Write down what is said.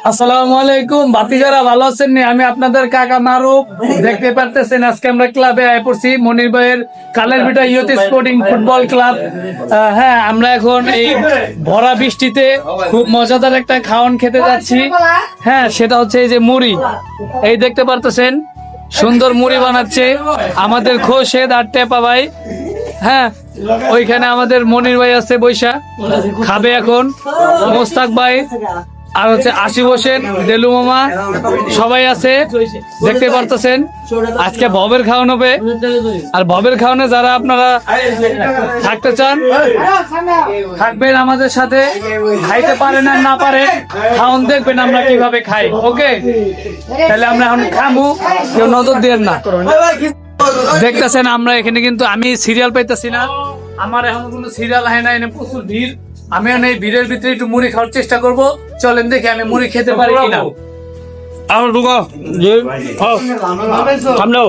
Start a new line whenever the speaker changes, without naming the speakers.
আসসালামু আলাইকুম ভাতিজারা, ভালো আছেন? আমি আপনাদের কাকা মারুফ। দেখতে পারতেছেন আজকে আমরা ক্লাবে আয় পড়ছি, মনির ভাইয়ের কালের beta youth sporting football club. হ্যাঁ, আমরা এখন এই ভরা বৃষ্টিতে খুব মজাদার একটা খাওয়ান খেতে যাচ্ছি। হ্যাঁ, সেটা হচ্ছে এই যে মুড়ি। এই দেখতে পারতেছেন সুন্দর মুড়ি বানাচ্ছে আমাদের খোরশেদ আর টেপা ভাই। হ্যাঁ, ওইখানে আমাদের মনির ভাই আছে বৈশা, খাবে এখন মোস্তাক ভাই, আর হচ্ছে আশিক হোসেন, দেলু মামা, সবাই আছে দেখতে পারতেছেন। আজকে ভবের খাওয়ান হবে, আর ভবের খাওয়ানে যারা আপনারা থাকতে চান থাকবেন আমাদের সাথে। খাইতে পারেন আর না পারেন, খাওয়ান দেখবেন আমরা কিভাবে খাই। ওকে, তাহলে আমরা এখন খামু, কেউ নজর দিয়েন না। দেখতেছেন আমরা এখানে কিন্তু আমি সিরিয়াল পাইতেছি না, আমার এখন কোনো সিরিয়াল হয় না, এনে প্রচুর ভিড়। আমি এই ভিড়ের ভিতরে একটু মুড়ি খাওয়ার চেষ্টা করব। চলেন দেখি আমি মুড়ি খেতে পারি কিনা।
আমার ঢুকো যে সামনে